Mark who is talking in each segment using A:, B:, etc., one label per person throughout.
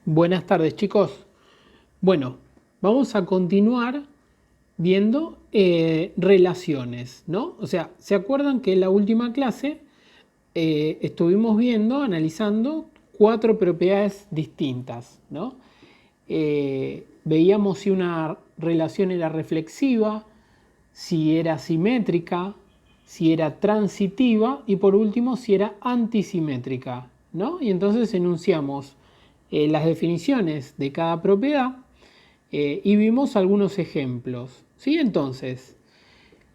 A: Buenas tardes, chicos. Bueno, vamos a continuar viendo relaciones, ¿no? O sea, ¿se acuerdan que en la última clase estuvimos viendo, analizando cuatro propiedades distintas, ¿no? Veíamos si una relación era reflexiva, si era simétrica, si era transitiva y por último si era antisimétrica, ¿no? Y entonces enunciamos las definiciones de cada propiedad y vimos algunos ejemplos, ¿sí? Entonces,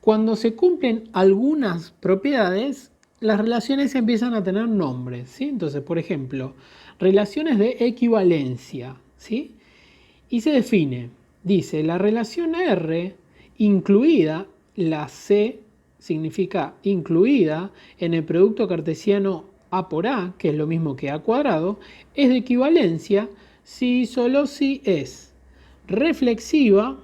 A: cuando se cumplen algunas propiedades, las relaciones empiezan a tener nombres, ¿sí? Entonces, por ejemplo, relaciones de equivalencia, ¿sí? Y se define, dice, la relación R incluida, la C significa incluida en el producto cartesiano A por A, que es lo mismo que A cuadrado, es de equivalencia si y solo si es reflexiva,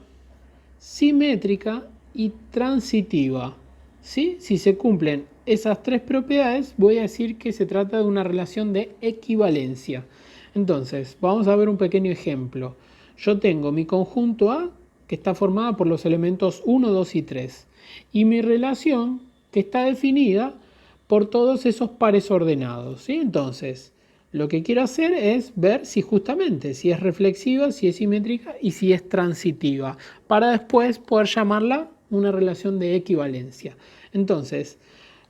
A: simétrica y transitiva. ¿Sí? Si se cumplen esas tres propiedades, voy a decir que se trata de una relación de equivalencia. Entonces, vamos a ver un pequeño ejemplo. Yo tengo mi conjunto A, que está formada por los elementos 1, 2 y 3, y mi relación, que está definida por todos esos pares ordenados, ¿sí? Entonces, lo que quiero hacer es ver si justamente, si es reflexiva, si es simétrica y si es transitiva, para después poder llamarla una relación de equivalencia. Entonces,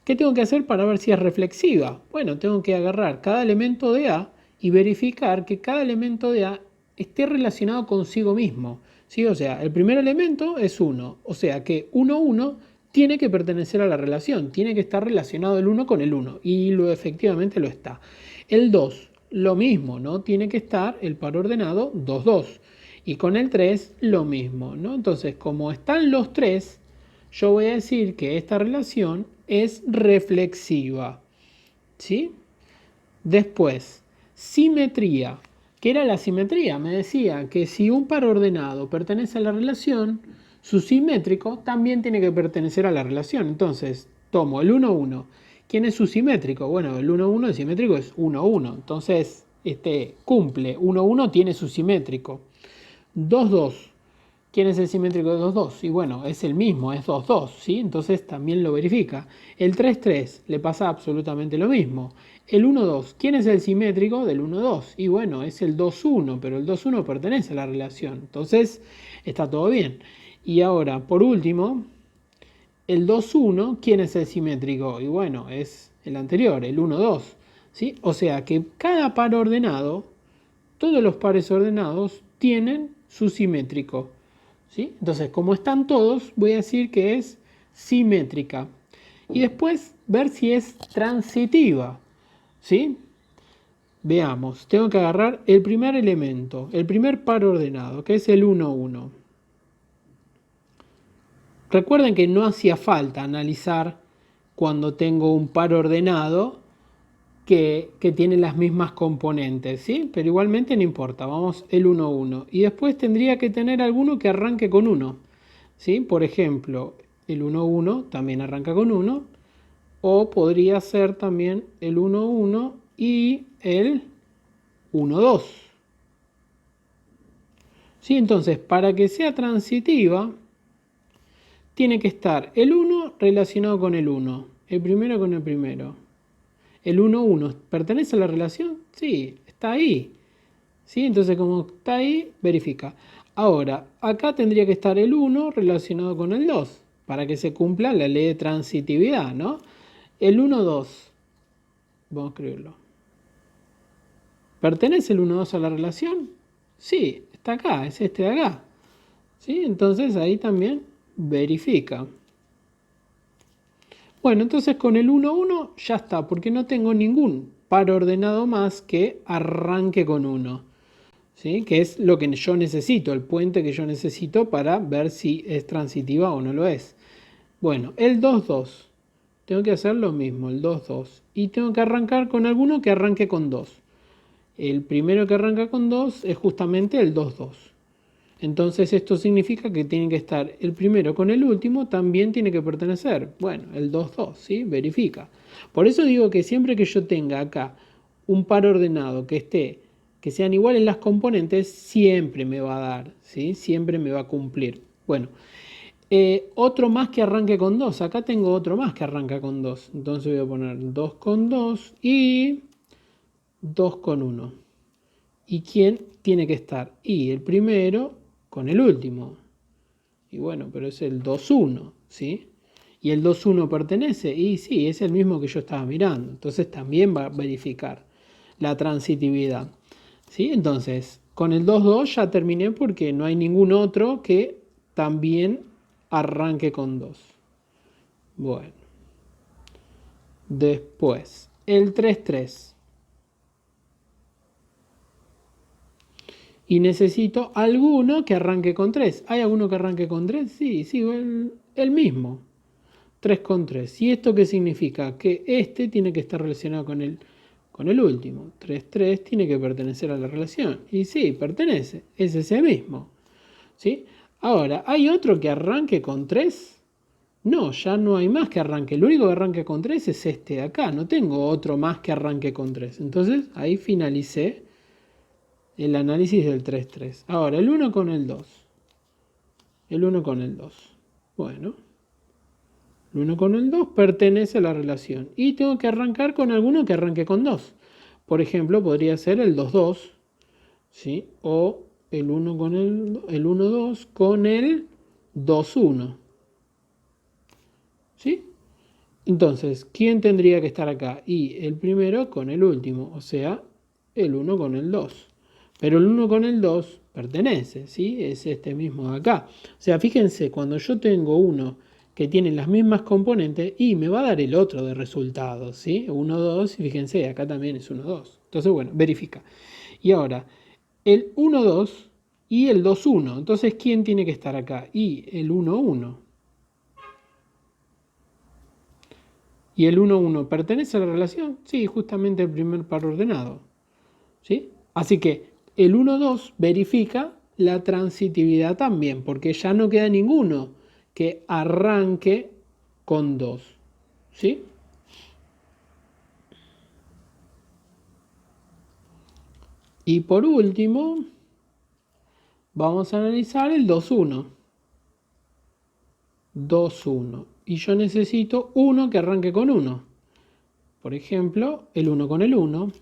A: ¿qué tengo que hacer para ver si es reflexiva? Bueno, tengo que agarrar cada elemento de A y verificar que cada elemento de A esté relacionado consigo mismo, ¿sí? O sea, el primer elemento es 1, o sea que 1, 1 tiene que pertenecer a la relación, tiene que estar relacionado el 1 con el 1 y efectivamente lo está. El 2, lo mismo, ¿no? Tiene que estar el par ordenado 2, 2. Y con el 3, lo mismo, ¿no? Entonces, como están los 3, yo voy a decir que esta relación es reflexiva, ¿sí? Después, simetría. ¿Qué era la simetría? Me decía que si un par ordenado pertenece a la relación, su simétrico también tiene que pertenecer a la relación. Entonces, tomo el 1, 1. ¿Quién es su simétrico? Bueno, el 1, 1 de simétrico es 1, 1. Entonces, cumple. 1, 1 tiene su simétrico. 2, 2. ¿Quién es el simétrico de 2, 2? Y bueno, es el mismo, es 2, 2, ¿sí? Entonces también lo verifica. El 3, 3 le pasa absolutamente lo mismo. El 1, 2, ¿quién es el simétrico del 1, 2? Y bueno, es el 2, 1, pero el 2, 1 pertenece a la relación. Entonces está todo bien. Y ahora, por último, el 2, 1, ¿quién es el simétrico? Y bueno, es el anterior, el 1, 2, ¿sí? O sea que cada par ordenado, todos los pares ordenados tienen su simétrico, ¿sí? Entonces, como están todos, voy a decir que es simétrica. Y después ver si es transitiva, ¿sí? Veamos, tengo que agarrar el primer elemento, el primer par ordenado, que es el 1, 1. Recuerden que no hacía falta analizar cuando tengo un par ordenado que tiene las mismas componentes, ¿sí? Pero igualmente no importa, vamos el 1, 1. Y después tendría que tener alguno que arranque con 1, ¿sí? Por ejemplo, el 1, 1 también arranca con 1, o podría ser también el 1, 1 y el 1, 2. ¿Sí? Entonces, para que sea transitiva, tiene que estar el 1 relacionado con el 1, el primero con el primero. El 1, 1, ¿pertenece a la relación? Sí, está ahí. ¿Sí? Entonces, como está ahí, verifica. Ahora, acá tendría que estar el 1 relacionado con el 2, para que se cumpla la ley de transitividad, ¿no? El 1, 2, vamos a escribirlo. ¿Pertenece el 1, 2 a la relación? Sí, está acá, es este de acá. ¿Sí? Entonces ahí también verifica. Bueno, entonces con el 1, 1 ya está, porque no tengo ningún par ordenado más que arranque con 1. ¿Sí? Que es lo que yo necesito, el puente que yo necesito para ver si es transitiva o no lo es. Bueno, el 2, 2. Tengo que hacer lo mismo, el 2, 2. Y tengo que arrancar con alguno que arranque con 2. El primero que arranca con 2 es justamente el 2, 2. Entonces esto significa que tiene que estar el primero con el último, también tiene que pertenecer. Bueno, el 2, 2, ¿sí? Verifica. Por eso digo que siempre que yo tenga acá un par ordenado que esté que sean iguales las componentes, siempre me va a dar, ¿sí? Siempre me va a cumplir. Bueno, otro más que arranque con 2. Acá tengo otro más que arranca con 2. Entonces voy a poner 2 con 2 y 2 con 1. ¿Y quién tiene que estar? Y el primero con el último. Y bueno, pero es el 2, 1, ¿sí? ¿Y el 2, 1 pertenece? Y sí, es el mismo que yo estaba mirando. Entonces también va a verificar la transitividad, ¿sí? Entonces, con el 2, 2 ya terminé porque no hay ningún otro que también arranque con 2. Bueno. Después, el 3, 3. Y necesito alguno que arranque con 3. ¿Hay alguno que arranque con 3? Sí, sigo el mismo. 3 con 3. ¿Y esto qué significa? Que este tiene que estar relacionado con el último. 3, 3 tiene que pertenecer a la relación. Y sí, pertenece. Es ese mismo. ¿Sí? Ahora, ¿hay otro que arranque con 3? No, ya no hay más que arranque. El único que arranque con 3 es este de acá. No tengo otro más que arranque con 3. Entonces, ahí finalicé el análisis del 3, 3. Ahora, el 1 con el 2. El 1 con el 2. Bueno. El 1 con el 2 pertenece a la relación. Y tengo que arrancar con alguno que arranque con 2. Por ejemplo, podría ser el 2, 2. ¿Sí? O el 1 con el 1, 2 con el 2, 1. ¿Sí? Entonces, ¿quién tendría que estar acá? Y el primero con el último, o sea, el 1 con el 2. Pero el 1 con el 2 pertenece, ¿sí? Es este mismo de acá. O sea, fíjense, cuando yo tengo uno que tiene las mismas componentes, y me va a dar el otro de resultados, ¿sí? 1, 2, y fíjense, acá también es 1, 2. Entonces, bueno, verifica. Y ahora, el 1, 2 y el 2, 1. Entonces, ¿quién tiene que estar acá? Y el 1, 1. ¿Y el 1, 1 pertenece a la relación? Sí, justamente el primer par ordenado. ¿Sí? Así que el 1, 2 verifica la transitividad también, porque ya no queda ninguno que arranque con 2. ¿Sí? Y por último, vamos a analizar el 2, 1. 2, 1. Y yo necesito uno que arranque con 1. Por ejemplo, el 1 con el 1.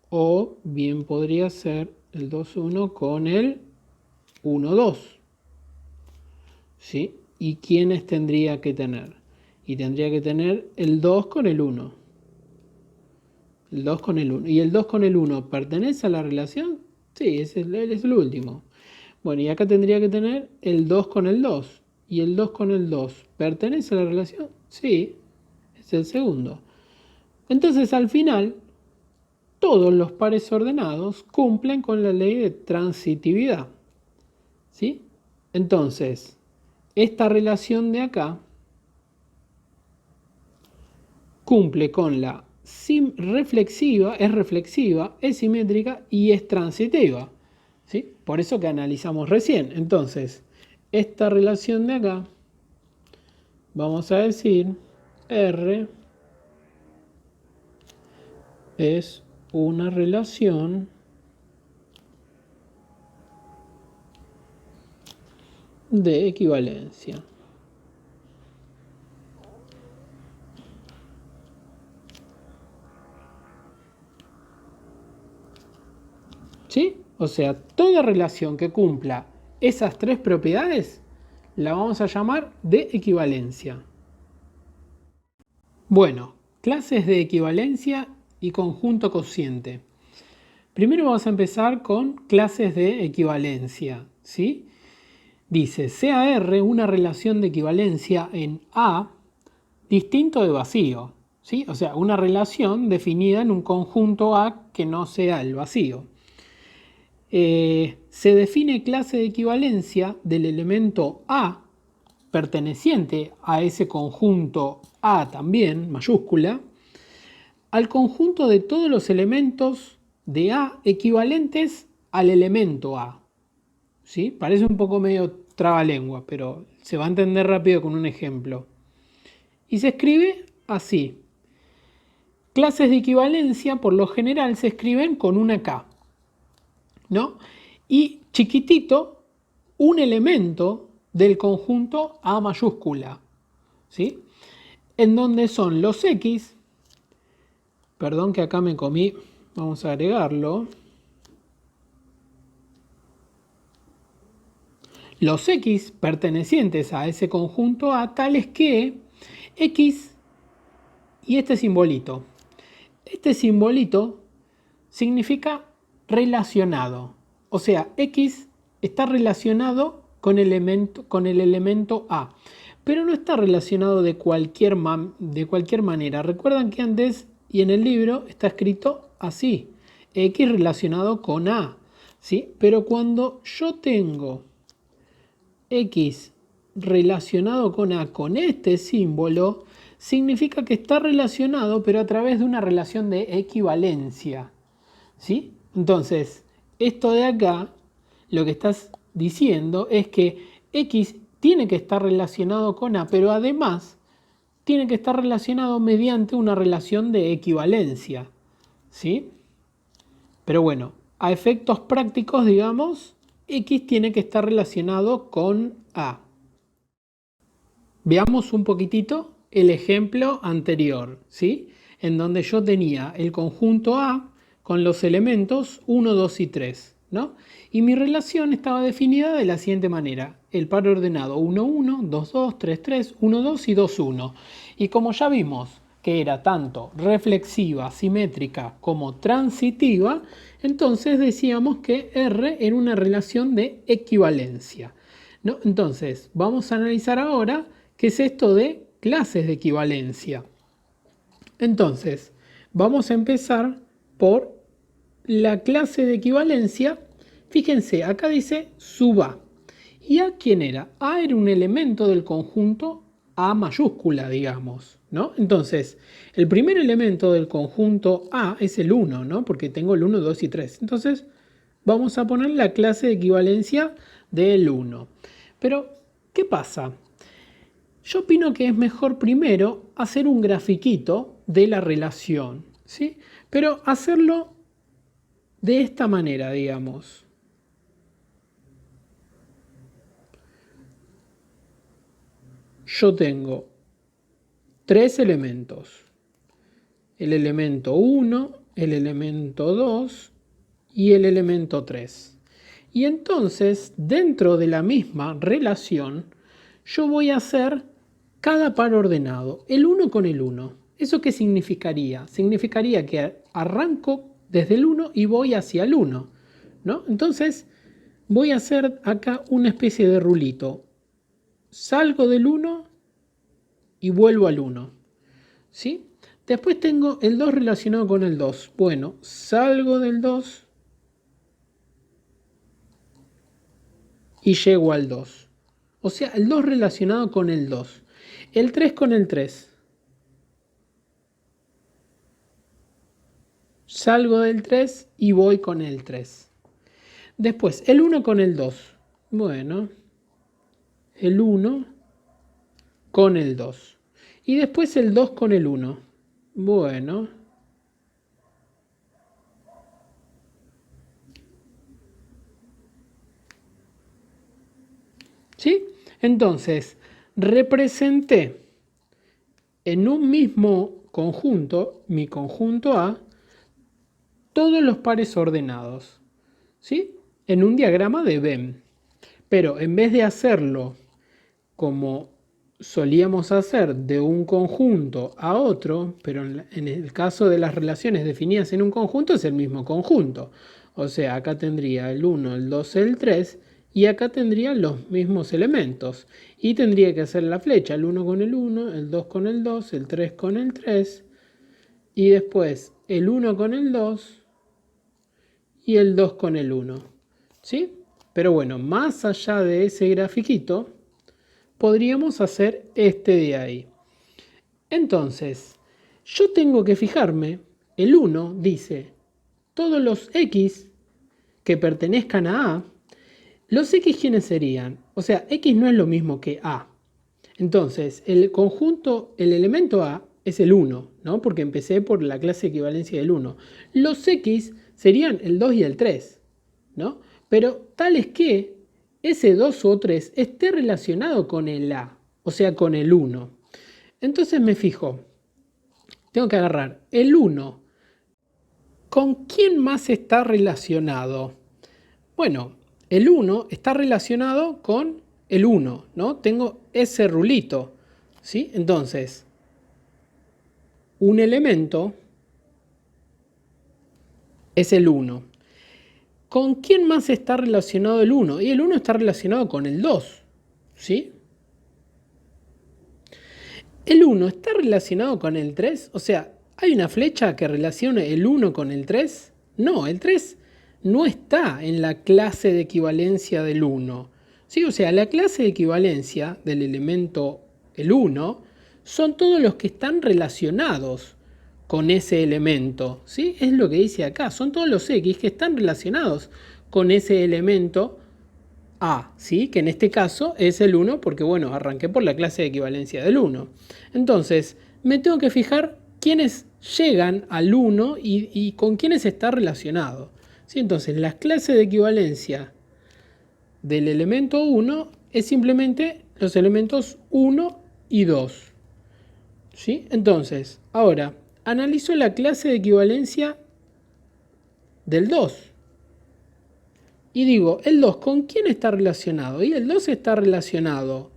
A: O bien podría ser el 2, 1 con el 1, 2. ¿Sí? ¿Y quiénes tendría que tener? Y tendría que tener el 2 con el 1. El 2 con el 1. ¿Y el 2 con el 1 pertenece a la relación? Sí, es el último. Bueno, y acá tendría que tener el 2 con el 2. ¿Y el 2 con el 2 pertenece a la relación? Sí, es el segundo. Entonces, al final, todos los pares ordenados cumplen con la ley de transitividad. ¿Sí? Entonces, esta relación de acá cumple con la reflexiva, es simétrica y es transitiva. ¿Sí? Por eso que analizamos recién. Entonces, esta relación de acá, vamos a decir, R es una relación de equivalencia. ¿Sí? O sea, toda relación que cumpla esas tres propiedades la vamos a llamar de equivalencia. Bueno, clases de equivalencia y conjunto cociente. Primero vamos a empezar con clases de equivalencia, ¿sí? Dice, sea R una relación de equivalencia en A distinto de vacío, ¿sí? O sea, una relación definida en un conjunto A que no sea el vacío. Se define clase de equivalencia del elemento A perteneciente a ese conjunto A también, mayúscula, al conjunto de todos los elementos de A equivalentes al elemento A. ¿Sí? Parece un poco medio trabalengua, pero se va a entender rápido con un ejemplo. Y se escribe así. Clases de equivalencia por lo general se escriben con una K. ¿no? Y chiquitito, un elemento del conjunto A mayúscula, ¿sí? En donde son los X, perdón que acá me comí, vamos a agregarlo, los X pertenecientes a ese conjunto A tales que X y este simbolito. Este simbolito significa relacionado. O sea, X está relacionado con el elemento A. Pero no está relacionado de cualquier manera. Recuerdan que antes y en el libro está escrito así. X relacionado con A. ¿Sí? Pero cuando yo tengo X relacionado con A con este símbolo, significa que está relacionado pero a través de una relación de equivalencia. ¿Sí? Entonces, esto de acá, lo que estás diciendo es que X tiene que estar relacionado con A, pero además tiene que estar relacionado mediante una relación de equivalencia. ¿Sí? Pero bueno, a efectos prácticos, digamos, X tiene que estar relacionado con A. Veamos un poquitito el ejemplo anterior, ¿sí? En donde yo tenía el conjunto A con los elementos 1, 2 y 3, ¿no? Y mi relación estaba definida de la siguiente manera. El par ordenado 1, 1, 2, 2, 3, 3, 1, 2 y 2, 1. Y como ya vimos que era tanto reflexiva, simétrica como transitiva, entonces decíamos que R era una relación de equivalencia, ¿no? Entonces, vamos a analizar ahora qué es esto de clases de equivalencia. Entonces, vamos a empezar por la clase de equivalencia. Fíjense, acá dice sub A. ¿Y A quién era? A era un elemento del conjunto A mayúscula, digamos, ¿no? Entonces, el primer elemento del conjunto A es el 1, ¿no? Porque tengo el 1, 2 y 3. Entonces, vamos a poner la clase de equivalencia del 1. Pero, ¿qué pasa? Yo opino que es mejor primero hacer un grafiquito de la relación, ¿sí? Pero hacerlo de esta manera, digamos. Yo tengo tres elementos. El elemento 1, el elemento 2 y el elemento 3. Y entonces, dentro de la misma relación, yo voy a hacer cada par ordenado, el 1 con el 1. ¿Eso qué significaría? Significaría que arranco desde el 1 y voy hacia el 1, ¿no? Entonces, voy a hacer acá una especie de rulito. Salgo del 1 y vuelvo al 1, ¿sí? Después tengo el 2 relacionado con el 2. Bueno, salgo del 2 y llego al 2. O sea, el 2 relacionado con el 2. El 3 con el 3. Salgo del 3 y voy con el 3. Después, el 1 con el 2. Bueno, el 1 con el 2. Y después el 2 con el 1. Bueno. ¿Sí? Entonces, representé en un mismo conjunto, mi conjunto A, todos los pares ordenados, ¿sí? En un diagrama de Venn. Pero en vez de hacerlo como solíamos hacer de un conjunto a otro, pero en el caso de las relaciones definidas en un conjunto es el mismo conjunto. O sea, acá tendría el 1, el 2, el 3 y acá tendría los mismos elementos. Y tendría que hacer la flecha, el 1 con el 1, el 2 con el 2, el 3 con el 3 y después el 1 con el 2 y el 2 con el 1. ¿Sí? Pero bueno, más allá de ese grafiquito, podríamos hacer este de ahí. Entonces, yo tengo que fijarme, el 1 dice, todos los X que pertenezcan a A, los X ¿quiénes serían? O sea, X no es lo mismo que A. Entonces, el conjunto, el elemento A es el 1, ¿no? Porque empecé por la clase de equivalencia del 1. Los X serían el 2 y el 3, ¿no? Pero tal es que ese 2 o 3 esté relacionado con el A, o sea, con el 1. Entonces me fijo, tengo que agarrar el 1. ¿Con quién más está relacionado? Bueno, el 1 está relacionado con el 1, ¿no? Tengo ese rulito, ¿sí? Entonces, un elemento es el 1. ¿Con quién más está relacionado el 1? Y el 1 está relacionado con el 2, ¿sí? ¿El 1 está relacionado con el 3? O sea, ¿hay una flecha que relacione el 1 con el 3? No, el 3 no está en la clase de equivalencia del 1. ¿Sí? O sea, la clase de equivalencia del elemento el 1 son todos los que están relacionados con ese elemento. ¿Sí? Es lo que dice acá, son todos los X que están relacionados con ese elemento A, ¿sí? Que en este caso es el 1 porque, bueno, arranqué por la clase de equivalencia del 1. Entonces, me tengo que fijar quiénes llegan al 1 y con quiénes está relacionado. ¿Sí? Entonces, la clase de equivalencia del elemento 1 es simplemente los elementos 1 y 2. ¿Sí? Entonces, ahora, analizo la clase de equivalencia del 2. Y digo, el 2, ¿con quién está relacionado? Y el 2 está relacionado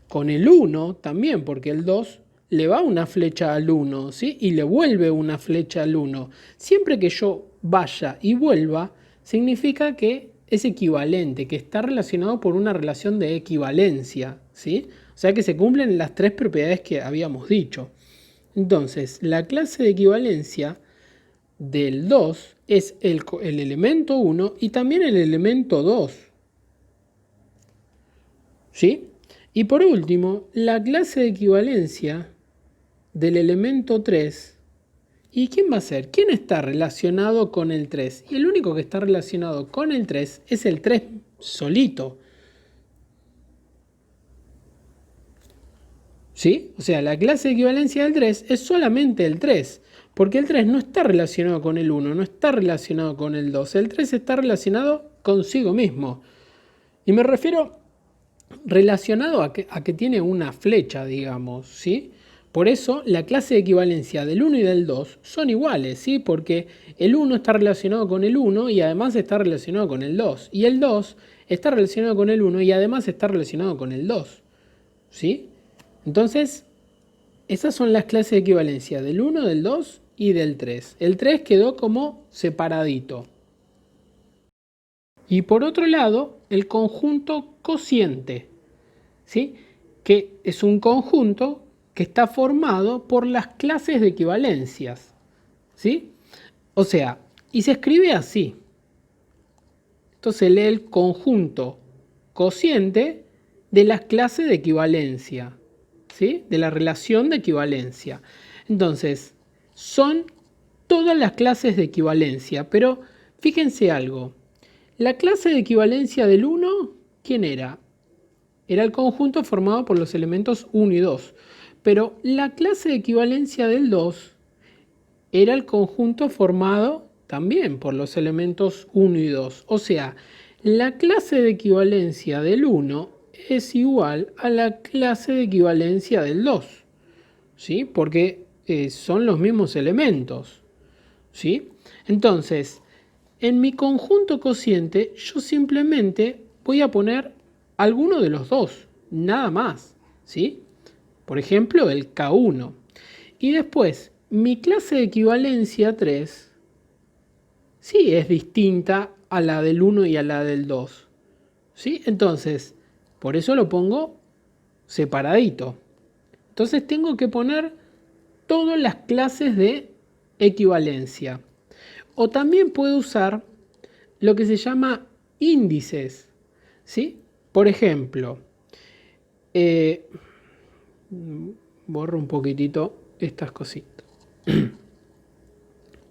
A: con el 1 también, porque el 2 le va una flecha al 1, ¿sí? Y le vuelve una flecha al 1. Siempre que yo vaya y vuelva, significa que es equivalente, que está relacionado por una relación de equivalencia, ¿sí? O sea que se cumplen las tres propiedades que habíamos dicho. Entonces, la clase de equivalencia del 2 es el elemento 1 y también el elemento 2. ¿Sí? Y por último, la clase de equivalencia del elemento 3. ¿Y quién va a ser? ¿Quién está relacionado con el 3? Y el único que está relacionado con el 3 es el 3 solito. ¿Sí? O sea, la clase de equivalencia del 3 es solamente el 3. Porque el 3 no está relacionado con el 1, no está relacionado con el 2. El 3 está relacionado consigo mismo. Y me refiero relacionado a que tiene una flecha, digamos, ¿sí? Por eso la clase de equivalencia del 1 y del 2 son iguales, ¿sí? Porque el 1 está relacionado con el 1 y además está relacionado con el 2. Y el 2 está relacionado con el 1 y además está relacionado con el 2, ¿sí? Entonces, esas son las clases de equivalencia del 1, del 2 y del 3. El 3 quedó como separadito. Y por otro lado, el conjunto cociente, ¿sí? Que es un conjunto que está formado por las clases de equivalencias, ¿sí? O sea, y se escribe así. Entonces lee el conjunto cociente de las clases de equivalencia, ¿sí? De la relación de equivalencia. Entonces, son todas las clases de equivalencia, pero fíjense algo. La clase de equivalencia del 1, ¿quién era? Era el conjunto formado por los elementos 1 y 2. Pero la clase de equivalencia del 2 era el conjunto formado también por los elementos 1 y 2. O sea, la clase de equivalencia del 1 es igual a la clase de equivalencia del 2. ¿Sí? Porque son los mismos elementos. ¿Sí? Entonces, en mi conjunto cociente yo simplemente voy a poner alguno de los dos, nada más, ¿sí? Por ejemplo, el K1. Y después, mi clase de equivalencia 3, sí es distinta a la del 1 y a la del 2, ¿sí? Entonces, por eso lo pongo separadito. Entonces tengo que poner todas las clases de equivalencia. O también puedo usar lo que se llama índices, ¿sí? Por ejemplo, borro un poquitito estas cositas.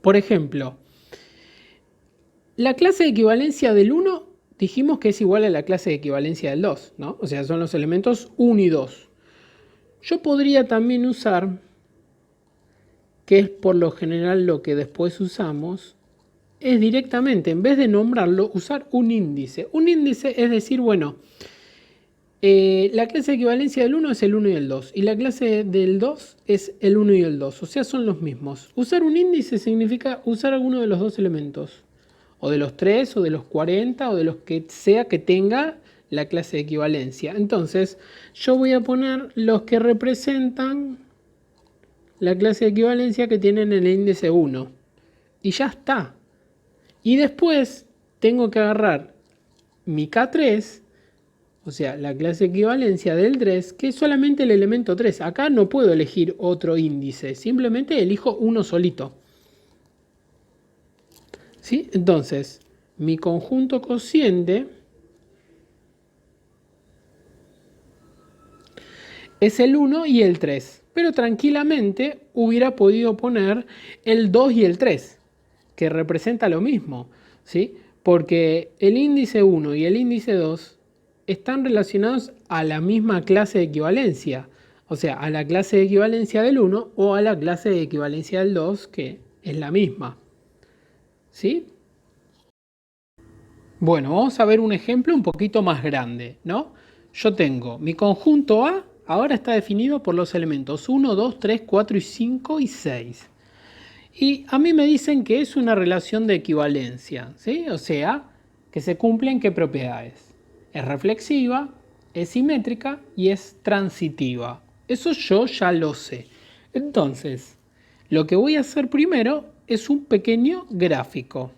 A: Por ejemplo, la clase de equivalencia del 1 dijimos que es igual a la clase de equivalencia del 2, ¿no? O sea, son los elementos 1 y 2. Yo podría también usar, que es por lo general lo que después usamos, es directamente, en vez de nombrarlo, usar un índice. Un índice es decir, bueno, la clase de equivalencia del 1 es el 1 y el 2. Y la clase del 2 es el 1 y el 2. O sea, son los mismos. Usar un índice significa usar alguno de los dos elementos. O de los 3, o de los 40, o de los que sea que tenga la clase de equivalencia. Entonces, yo voy a poner los que representan la clase de equivalencia que tienen el índice 1. Y ya está. Y después tengo que agarrar mi K3, o sea, la clase de equivalencia del 3, que es solamente el elemento 3. Acá no puedo elegir otro índice, simplemente elijo uno solito. ¿Sí? Entonces, mi conjunto cociente es el 1 y el 3. Pero tranquilamente hubiera podido poner el 2 y el 3, que representa lo mismo, ¿sí? Porque el índice 1 y el índice 2 están relacionados a la misma clase de equivalencia, o sea, a la clase de equivalencia del 1 o a la clase de equivalencia del 2, que es la misma, ¿sí? Bueno, vamos a ver un ejemplo un poquito más grande, ¿no? Yo tengo mi conjunto A, ahora está definido por los elementos 1, 2, 3, 4 y 5 y 6. Y a mí me dicen que es una relación de equivalencia, ¿sí? O sea, que se cumplen qué propiedades. Es reflexiva, es simétrica y es transitiva. Eso yo ya lo sé. Entonces, lo que voy a hacer primero es un pequeño gráfico,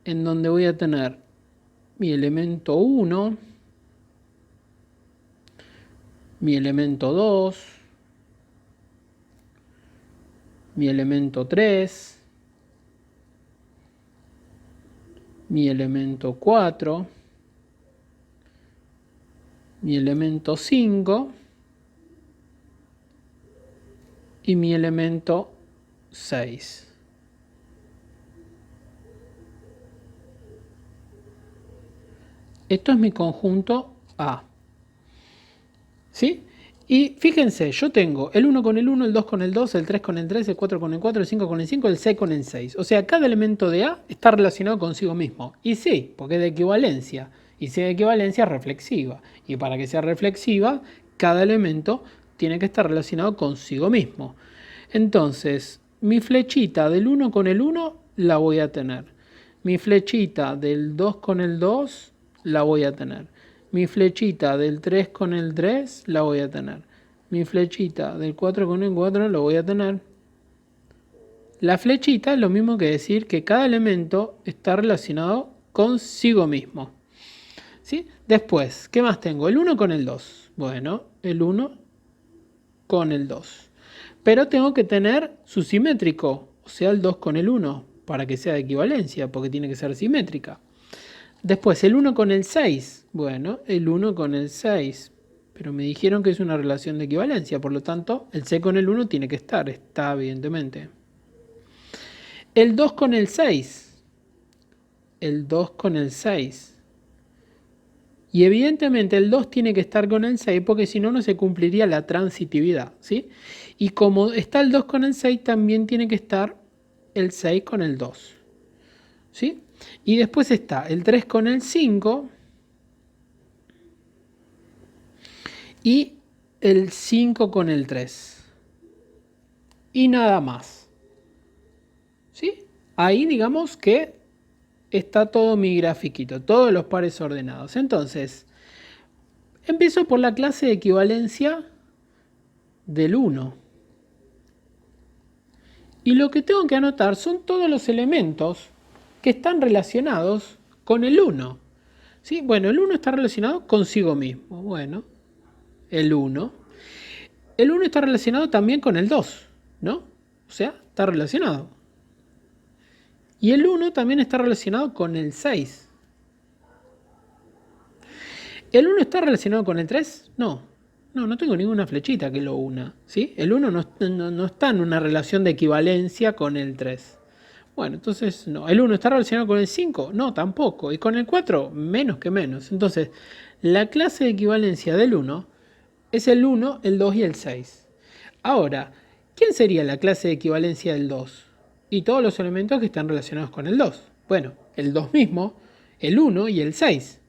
A: en donde voy a tener mi elemento 1, mi elemento 2, mi elemento 3, mi elemento 4, mi elemento 5 y mi elemento 6. Esto es mi conjunto A. ¿Sí? Y fíjense, yo tengo el 1 con el 1, el 2 con el 2, el 3 con el 3, el 4 con el 4, el 5 con el 5, el 6 con el 6. O sea, cada elemento de A está relacionado consigo mismo. Y sí, porque es de equivalencia. Y si es de equivalencia, es reflexiva. Y para que sea reflexiva, cada elemento tiene que estar relacionado consigo mismo. Entonces, mi flechita del 1 con el 1 la voy a tener. Mi flechita del 2 con el 2 la voy a tener. Mi flechita del 3 con el 3 la voy a tener. Mi flechita del 4 con el 4 la voy a tener. La flechita es lo mismo que decir que cada elemento está relacionado consigo mismo. ¿Sí? Después, ¿qué más tengo? El 1 con el 2. Bueno, el 1 con el 2. Pero tengo que tener su simétrico, o sea, el 2 con el 1, para que sea de equivalencia, porque tiene que ser simétrica. Después, el 1 con el 6. Bueno, el 1 con el 6. Pero me dijeron que es una relación de equivalencia, por lo tanto, el C con el 1 tiene que estar, está evidentemente. El 2 con el 6. El 2 con el 6. Y evidentemente el 2 tiene que estar con el 6 porque si no, no se cumpliría la transitividad, ¿sí? Y como está el 2 con el 6, también tiene que estar el 6 con el 2, ¿sí? Y después está el 3 con el 5 y el 5 con el 3. Y nada más, ¿sí? Ahí digamos que está todo mi grafiquito, todos los pares ordenados. Entonces, empiezo por la clase de equivalencia del 1. Y lo que tengo que anotar son todos los elementos que están relacionados con el 1. ¿Sí? Bueno, el 1 está relacionado consigo mismo. Bueno, el 1. El 1 está relacionado también con el 2, ¿no? O sea, está relacionado. Y el 1 también está relacionado con el 6. ¿El 1 está relacionado con el 3? No. No tengo ninguna flechita que lo una, ¿sí? El 1 no está en una relación de equivalencia con el 3. Bueno, entonces no. ¿El 1 está relacionado con el 5? No, tampoco. ¿Y con el 4? Menos que menos. Entonces, la clase de equivalencia del 1 es el 1, el 2 y el 6. Ahora, ¿quién sería la clase de equivalencia del 2? y todos los elementos que están relacionados con el 2. Bueno, el 2 mismo, el 1 y el 6.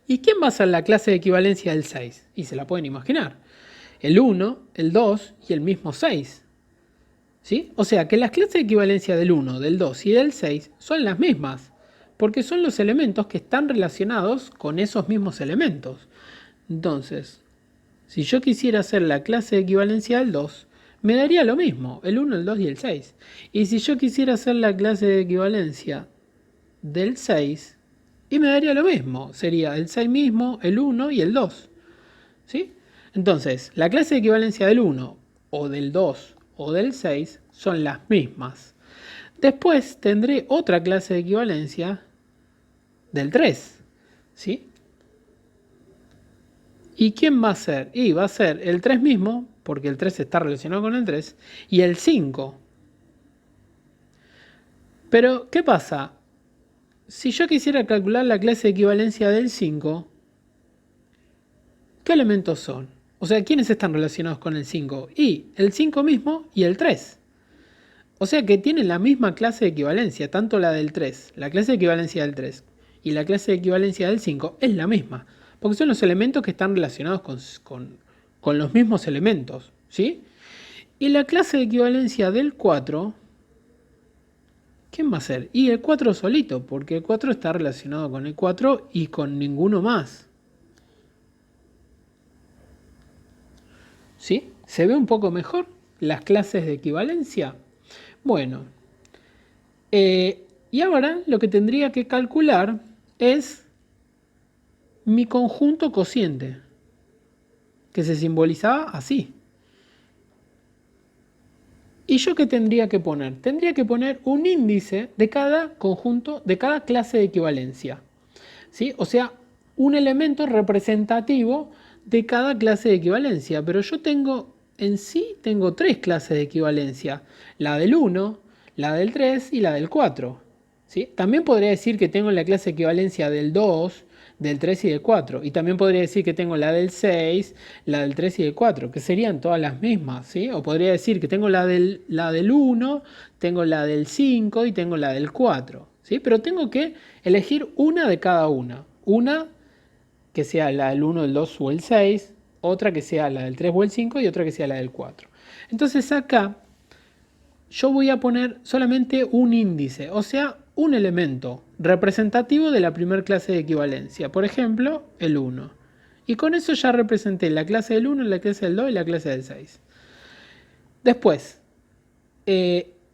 A: ¿Y quién va a ser la clase de equivalencia del 6? Y se la pueden imaginar. El 1, el 2 y el mismo 6. ¿Sí? O sea que las clases de equivalencia del 1, del 2 y del 6 son las mismas, porque son los elementos que están relacionados con esos mismos elementos. Entonces, si yo quisiera hacer la clase de equivalencia del 2, me daría lo mismo, el 1, el 2 y el 6. Y si yo quisiera hacer la clase de equivalencia del 6, y me daría lo mismo, sería el 6 mismo, el 1 y el 2. ¿Sí? Entonces, la clase de equivalencia del 1 o del 2 o del 6 son las mismas. Después tendré otra clase de equivalencia del 3. ¿Sí? ¿Y quién va a ser? Y va a ser el 3 mismo, porque el 3 está relacionado con el 3, y el 5. Pero, ¿qué pasa? Si yo quisiera calcular la clase de equivalencia del 5, ¿qué elementos son? O sea, ¿quiénes están relacionados con el 5? Y el 5 mismo y el 3. O sea que tienen la misma clase de equivalencia, tanto la del 3, la clase de equivalencia del 3 y la clase de equivalencia del 5 es la misma, porque son los elementos que están relacionados con los mismos elementos, ¿sí? Y la clase de equivalencia del 4, ¿quién va a ser? Y el 4 solito, porque el 4 está relacionado con el 4 y con ninguno más. ¿Sí? ¿Se ve un poco mejor las clases de equivalencia? Bueno, y ahora lo que tendría que calcular es mi conjunto cociente, que se simbolizaba así. ¿Y yo qué tendría que poner? Tendría que poner un índice de cada conjunto, de cada clase de equivalencia. ¿Sí? O sea, un elemento representativo de cada clase de equivalencia. Pero yo tengo, en sí, tengo 3 clases de equivalencia. La del 1, la del 3 y la del 4. ¿Sí? También podría decir que tengo la clase de equivalencia del 2, del 3 y del 4. Y también podría decir que tengo la del 6, la del 3 y del 4, que serían todas las mismas. ¿Sí? O podría decir que tengo la del 1, tengo la del 5 y tengo la del 4. ¿Sí? Pero tengo que elegir una de cada una. Una que sea la del 1, el 2 o el 6, otra que sea la del 3 o el 5 y otra que sea la del 4. Entonces acá yo voy a poner solamente un índice, o sea, un elemento representativo de la primera clase de equivalencia. Por ejemplo, el 1. Y con eso ya representé la clase del 1, la clase del 2 y la clase del 6. Después,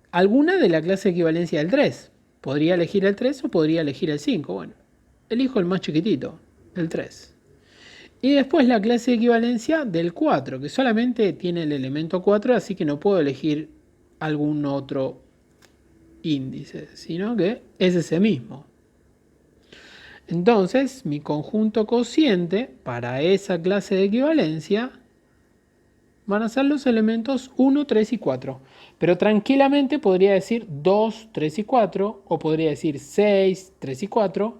A: alguna de la clase de equivalencia del 3. Podría elegir el 3 o podría elegir el 5. Bueno, elijo el más chiquitito, el 3. Y después la clase de equivalencia del 4, que solamente tiene el elemento 4, así que no puedo elegir algún otro índice, sino que es ese mismo. Entonces, mi conjunto cociente para esa clase de equivalencia van a ser los elementos 1, 3 y 4. Pero tranquilamente podría decir 2, 3 y 4, o podría decir 6, 3 y 4,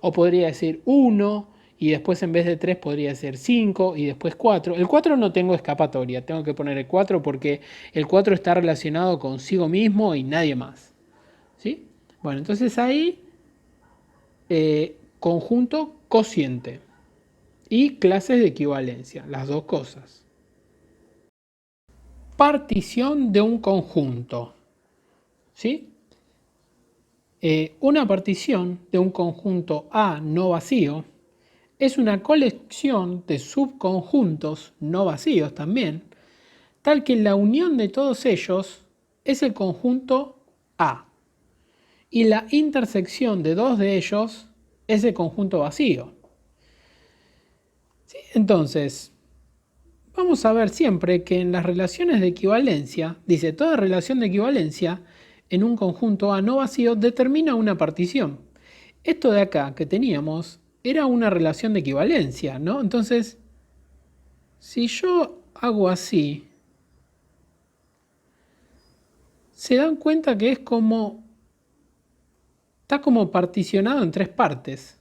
A: o podría decir 1, y después en vez de 3 podría ser 5 y después 4. El 4 no tengo escapatoria, tengo que poner el 4 porque el 4 está relacionado consigo mismo y nadie más. ¿Sí? Bueno, entonces ahí conjunto cociente y clases de equivalencia, las dos cosas. Partición de un conjunto. ¿Sí? Una partición de un conjunto A no vacío es una colección de subconjuntos no vacíos también, tal que la unión de todos ellos es el conjunto A y la intersección de dos de ellos es el conjunto vacío. ¿Sí? Entonces, vamos a ver siempre que en las relaciones de equivalencia, dice toda relación de equivalencia en un conjunto A no vacío determina una partición. Esto de acá que teníamos era una relación de equivalencia, ¿no? Entonces, si yo hago así, se dan cuenta que es como, está como particionado en 3 partes,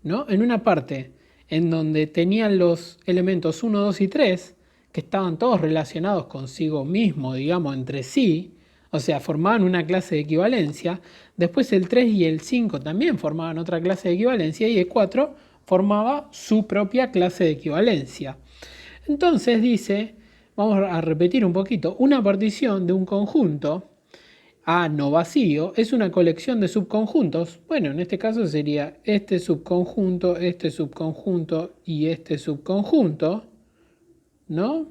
A: ¿no? En una parte en donde tenían los elementos 1, 2 y 3, que estaban todos relacionados consigo mismo, digamos, entre sí, O sea, formaban una clase de equivalencia. Después el 3 y el 5 también formaban otra clase de equivalencia y el 4 formaba su propia clase de equivalencia. Entonces dice, vamos a repetir un poquito, una partición de un conjunto A no vacío es una colección de subconjuntos. Bueno, en este caso sería este subconjunto y este subconjunto, ¿no?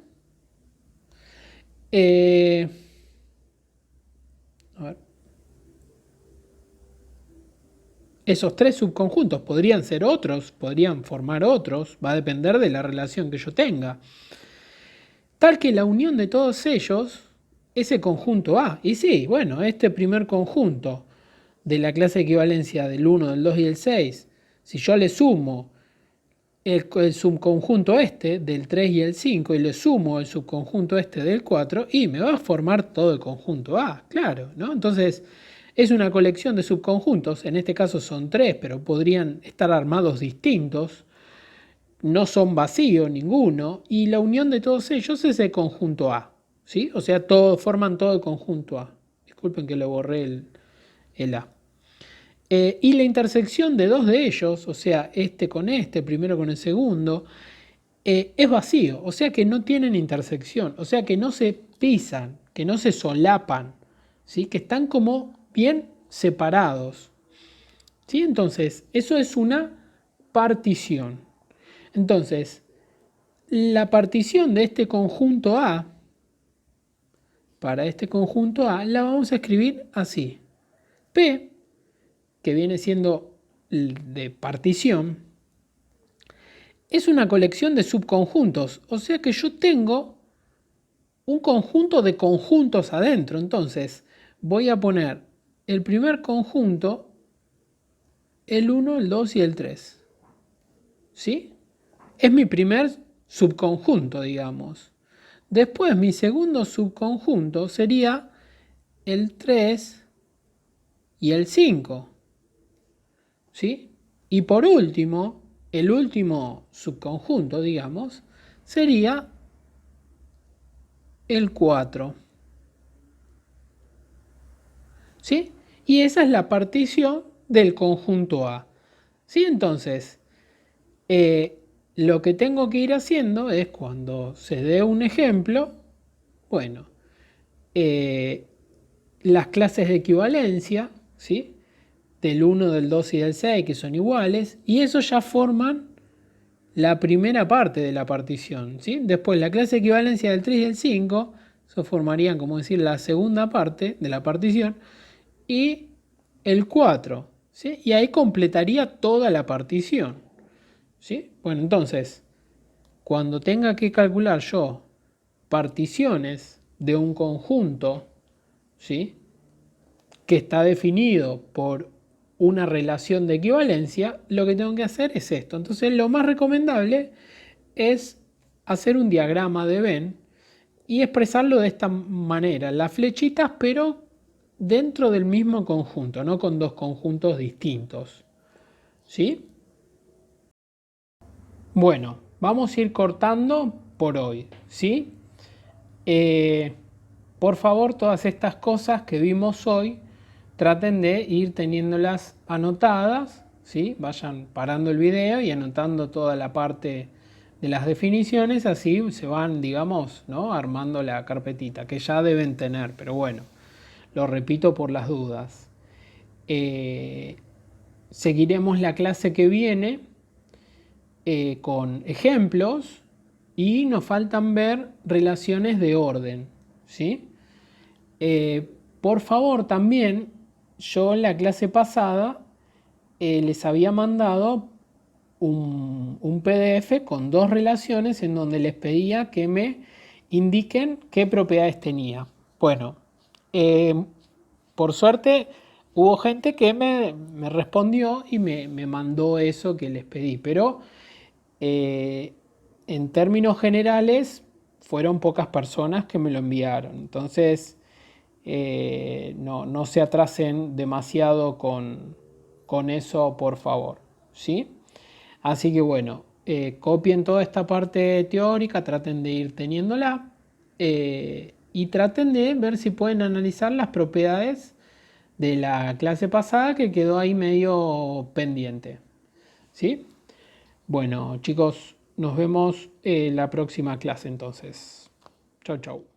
A: A ver. Esos tres subconjuntos podrían ser otros, podrían formar otros, va a depender de la relación que yo tenga. Tal que la unión de todos ellos, ese conjunto A. Y sí, bueno, este primer conjunto de la clase de equivalencia del 1, del 2 y del 6, si yo le sumo el subconjunto este del 3 y el 5 y le sumo el subconjunto este del 4 y me va a formar todo el conjunto A, claro, ¿no? Entonces es una colección de subconjuntos, en este caso son 3, pero podrían estar armados distintos, no son vacíos ninguno, y la unión de todos ellos es el conjunto A, ¿sí? O sea, todos forman todo el conjunto A. Disculpen que le borré el A. Y la intersección de dos de ellos, o sea, este con este, primero con el segundo, es vacío, o sea que no tienen intersección, o sea que no se pisan, que no se solapan, ¿sí? Que están como bien separados. ¿Sí? Entonces, eso es una partición. Entonces, la partición de este conjunto A, para este conjunto A, la vamos a escribir así. P, que viene siendo de partición, es una colección de subconjuntos, o sea que yo tengo un conjunto de conjuntos adentro. Entonces, voy a poner el primer conjunto, el 1, el 2 y el 3. ¿Sí? Es mi primer subconjunto, digamos. Después, mi segundo subconjunto sería el 3 y el 5. ¿Sí? Y por último, el último subconjunto, digamos, sería el 4. ¿Sí? Y esa es la partición del conjunto A. ¿Sí? Entonces, lo que tengo que ir haciendo es cuando se dé un ejemplo, bueno, las clases de equivalencia, ¿sí? Del 1, del 2 y del 6, que son iguales, y eso ya forman la primera parte de la partición, ¿sí? Después la clase de equivalencia del 3 y del 5, eso formarían, como decir, la segunda parte de la partición, y el 4, ¿sí? Y ahí completaría toda la partición, ¿sí? Bueno, entonces, cuando tenga que calcular yo particiones de un conjunto, ¿sí? Que está definido por una relación de equivalencia, lo que tengo que hacer es esto. Entonces, lo más recomendable es hacer un diagrama de Venn y expresarlo de esta manera, las flechitas, pero dentro del mismo conjunto, no con dos conjuntos distintos. ¿Sí? Bueno, vamos a ir cortando por hoy, ¿sí? Por favor, todas estas cosas que vimos hoy, traten de ir teniéndolas anotadas, ¿sí? Vayan parando el video y anotando toda la parte de las definiciones, así se van, digamos, ¿no? Armando la carpetita, que ya deben tener, pero bueno, lo repito por las dudas. Seguiremos la clase que viene con ejemplos y nos faltan ver relaciones de orden, ¿sí? Por favor, también yo en la clase pasada les había mandado un PDF con dos relaciones en donde les pedía que me indiquen qué propiedades tenía. Bueno, por suerte hubo gente que me respondió y me mandó eso que les pedí, pero en términos generales fueron pocas personas que me lo enviaron. Entonces, no se atrasen demasiado con eso, por favor. ¿Sí? Así que bueno, copien toda esta parte teórica, traten de ir teniéndola. y traten de ver si pueden analizar las propiedades de la clase pasada que quedó ahí medio pendiente. ¿Sí? Bueno, chicos, nos vemos en la próxima clase entonces. Chau, chau.